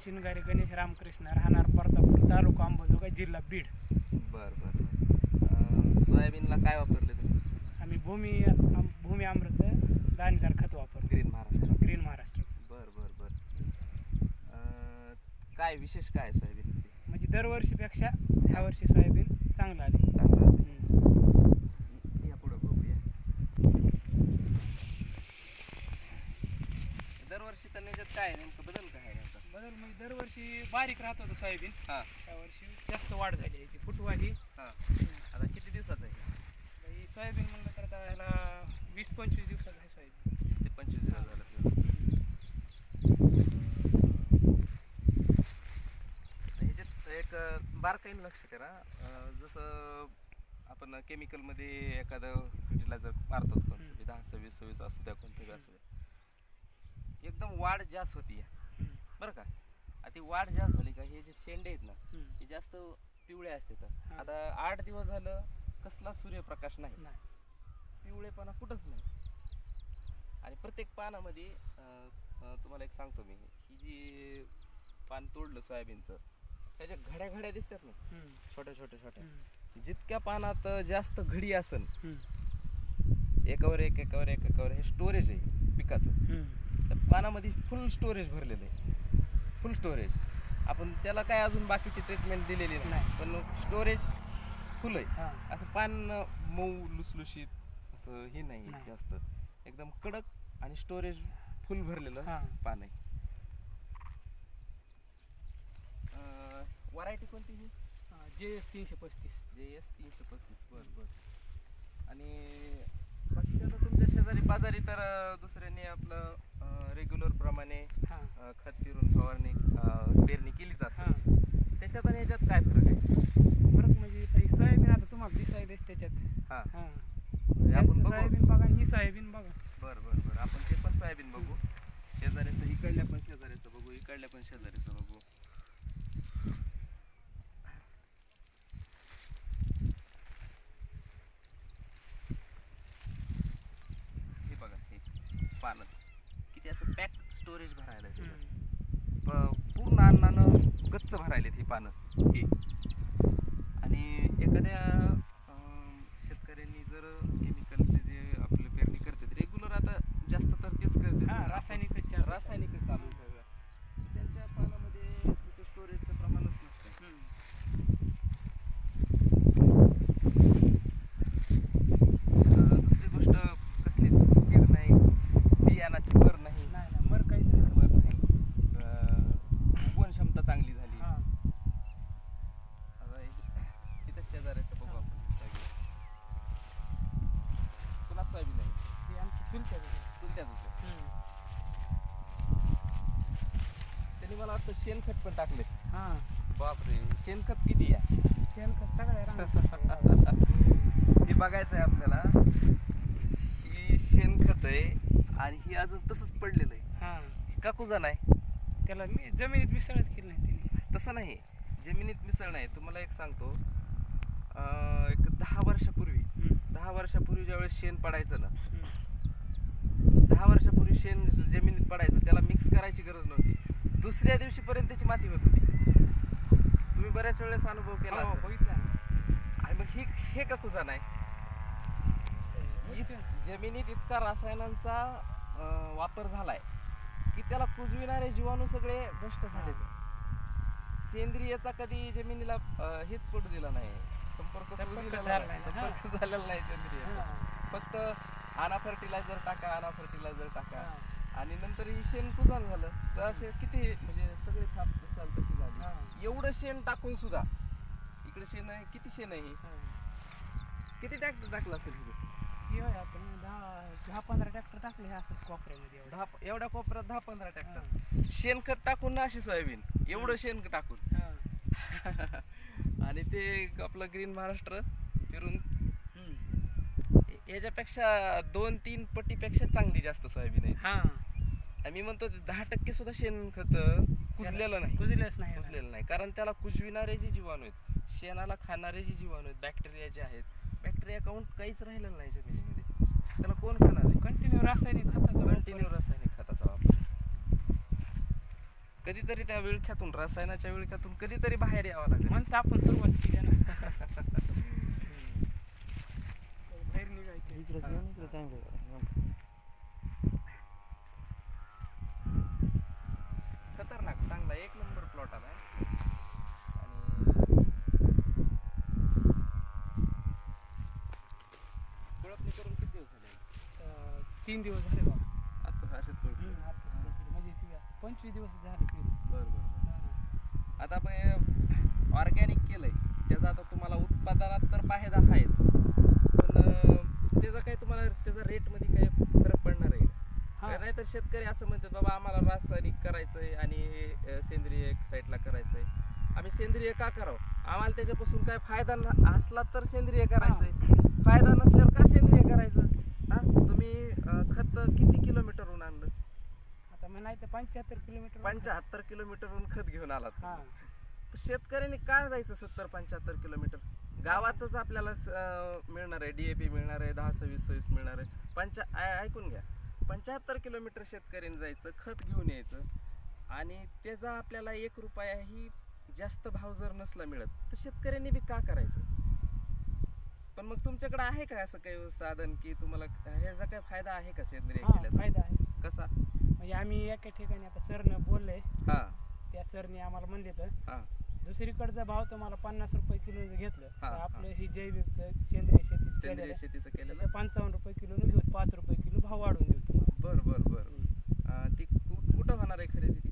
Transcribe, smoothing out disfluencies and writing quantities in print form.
शिनगारे गणेश रामकृष्ण, राहणार परतापूर, तालुका अंबाजोगाई, जिल्हा बीड. बर बर सोयाबीनला काय वापरले तुम्ही? आम्ही भूमी अमृतचं दाणेदार खत वापरतो. ग्रीन महाराष्ट्र. ग्रीन महाराष्ट्र. बर बर बर काय विशेष काय सोयाबीन म्हणजे दरवर्षीपेक्षा ह्या वर्षी सोयाबीन चांगलं आले. चांगलं या पुढे बघूया. दरवर्षी तर त्याच्यात काय नेमकं बदल काय आहे नेमका? बदल म्हणजे दरवर्षी बारीक राहत होतं सोयाबीन. हां यावर्षी जास्त वाढ झाली याची, फुटवाली. हां आता किती दिवसाचं आहे ही सोयाबीन म्हणलं तर आता ह्याला 20-25 दिवसाचं आहे सोयाबीन. 20 ते 25 दिवस झालं. ह्याच्यात एक बारकाईनं लक्ष करा. जसं आपण केमिकलमध्ये एखादं फर्टिलायझर मारतो पण 10-26 असू द्या कोणतंही असू द्या, एकदम वाढ जास्त होती बरं का. ती वाढ जास्त झाली का हे जे शेंडे आहेत ना हे जास्त पिवळे असतात. आता 8 दिवस झालं कसला सूर्यप्रकाश नाही, पिवळेपणा कुठंच नाही. आणि प्रत्येक पानामध्ये तुम्हाला एक सांगतो मी, ही जी पान तोडलं सोयाबीनचं त्याच्या घड्या घड्या दिसतात ना छोट्या छोट्या छोट्या, जितक्या पानात जास्त घडी असन एकावर एक एकावर एक एकावर हे स्टोरेज आहे पिकाचं. तर पानामध्ये फुल स्टोरेज भरलेलं आहे, फुल स्टोरेज. आपण त्याला काय अजून बाकीची ट्रीटमेंट दिलेली नाही, पण स्टोरेज फुल आहे. असं पान मऊ लुसलुशीत असं हे नाही जास्त, एकदम कडक आणि स्टोरेज फुल भरलेलं पान आहे. व्हरायटी कोणती ही? JS 335. JS 335. बरं बरं. आणि बाकी आता तुमच्या शेजारी पाजारी तर दुसऱ्यांनी आपलं रेग्युलर प्रमाणे खत फिरून फवारणी पेरणी केलीच असेल. त्याच्यात आणि ह्याच्यात काय फरक आहे? फरक म्हणजे ही सोयाबीन आता तुम्हाला दिसायलेच त्याच्यात. आपण सोयाबीन बघा आणि ही सोयाबीन बघा. बरं बरं बरं आपण ते पण सोयाबीन बघू. शेजाऱ्याचं इकडल्या पण शेजाऱ्याचं बघू, इकडल्या पण शेजाऱ्याचं बघू. हे बघा हे पानं किती असं पॅक स्टोरेज भरायला पूर्ण अन्नानं गच्च भरायलेत ही पानं हे. आणि एखाद्या शेतकऱ्यांनी जर केमिकलचे जे आपलं पेरणी करतात रेग्युलर, आता जास्त तर तेच करतात, रासायनिकच चालू आहे सगळं, त्यांच्या पानामध्ये तिथे स्टोरेजचं प्रमाणच नसतं. दुसरी गोष्ट कसलीच कीड नाही, बियाणाची मर नाही, मर काहीच नाही. मर नाही, उगवण क्षमता चांगली झाली. आता इथं शेजाऱ्याचं बघू आपण. कुणाच सोयाबीन आहे? ते आमची चुलत्याच त्यांनी मला वाटतं शेणखत पण टाकले. बापरे, शेणखत किती आहे? शेणखत सगळ्या हे बघायचं आहे आपल्याला. ही शेणखत आहे आणि ही अजून तसंच पडलेलं आहे. का कुजा नाही? त्याला मी जमिनीत मिसळच केली नाही त्याने. तसं नाही, जमिनीत मिसळ नाही. तुम्हाला एक सांगतो, एक 10 वर्षापूर्वी ज्यावेळेस शेण पडायचं ना, 10 वर्षापूर्वी शेण जमिनीत पडायचं, त्याला मिक्स करायची गरज नव्हती. दुसऱ्या दिवशीपर्यंत त्याची माती होत होती. तुम्ही बऱ्याच वेळेस अनुभव केला बघितला. आणि मग हे का कुजा नाही? जमिनीत इतका रसायनांचा वापर झालाय की त्याला कुजविणारे जीवाणू सगळे नष्ट झाले. सेंद्रियचा कधी जमिनीला हेच पडू दिला नाही, संपर्क झालेला नाही सेंद्रिय. फक्त आणा फर्टिलायझर टाका आणि नंतर ही शेण कुजान झालं. तर असे किती म्हणजे सगळे थाप तशी झाली. एवढं शेण टाकून सुद्धा इकडे शेण आहे, किती शेण आहे, किती ट्रॅक्टर टाकला असेल हे? आपण 10-15 ट्रॅक्टर टाकले असंच कोपऱ्यामध्ये. एवढ्या कोपऱ्यात 10-15 ट्रॅक्टर शेणखत टाकून ना अशी सोयाबीन, एवढं शेण टाकून. आणि ते आपलं ग्रीन महाराष्ट्र फिरून याच्यापेक्षा 2-3 पटीपेक्षा चांगली जास्त सोयाबीन आहे. आणि मी म्हणतो 10% सुद्धा शेणखत कुजलेलं नाही. कारण त्याला कुजविणारे जे जीवाणू आहेत, शेणाला खाणारे जे जीवाणू आहेत, बॅक्टेरिया जे आहेत, बॅक्टेरिया काउंट काहीच राहिलेलं नाही जमिनीमध्ये. त्याला कोण खाणार आहे? कंटिन्यू रासायनिक खताचा वापर. कधीतरी त्या विळख्यातून, रसायनाच्या विळख्यातून कधीतरी बाहेर यावं लागेल. म्हणून तर आपण सुरुवात केली ना. बाहेर निघायचं. खतरनाक चांगला 1 नंबर प्लॉट आलाय. आणि कोळपणी करून किती दिवस झाले? 3 दिवस झाले बा. आत्ताच असेच कोळपणी. म्हणजे ती 25 दिवस झाले की. बरं बरं. आता आपण ऑर्गॅनिक केलंय, त्याचा आता तुम्हाला उत्पादनात तर फायदा आहेच, पण त्याचा काही तुम्हाला त्याचा रेटमध्ये काही फरक पडणार आहे हा. का? नाही तर शेतकरी असं म्हणतात बाबा आम्हाला रासायनिक करायचंय आणि सेंद्रिय साईडला करायचंय. आम्ही सेंद्रिय का करावं? आम्हाला त्याच्यापासून काय फायदा असला तर सेंद्रिय करायचंय, फायदा नसल्यावर का सेंद्रिय करायचं? हा, तुम्ही खत किती किलोमीटरहून आणलं? आता मग नाही तर 75 किलोमीटर. 75 किलोमीटरहून खत घेऊन आलात. हा. शेतकऱ्यांनी का जायचं 70-75 किलोमीटर? गावातच आपल्याला मिळणार आहे, DAP मिळणार आहे, 10-26 मिळणार आहे. ऐकून घ्या, 75 किलोमीटर शेतकऱ्यांनी जायचं, खत घेऊन यायचं, आणि त्याचा आपल्याला 1 रुपयाही जास्त भाव जर नसला मिळत तर शेतकऱ्यांनी बी का करायचं? पण मग तुमच्याकडे आहे का असं काही साधन की तुम्हाला ह्याचा काय फायदा आहे का सेंद्रिय हा, केल्याचा? फायदा आहे. कसा? म्हणजे आम्ही एका ठिकाणी आता सरनं बोललंय, हा त्या सरने आम्हाला म्हणले तर हा दुसरीकडचा भाव तर मला 50 रुपये किलो घेतलं हा, तर आपलं हा. ही जैविकचं सेंद्रिय शेती सेंद्रिय शेतीचं केलेलं. 55 रुपये किलो घेऊ, 5 रुपये किलो भाव वाढवून देऊ तुम्हाला. बर बर बर. ती कुठं होणार आहे खरेदी?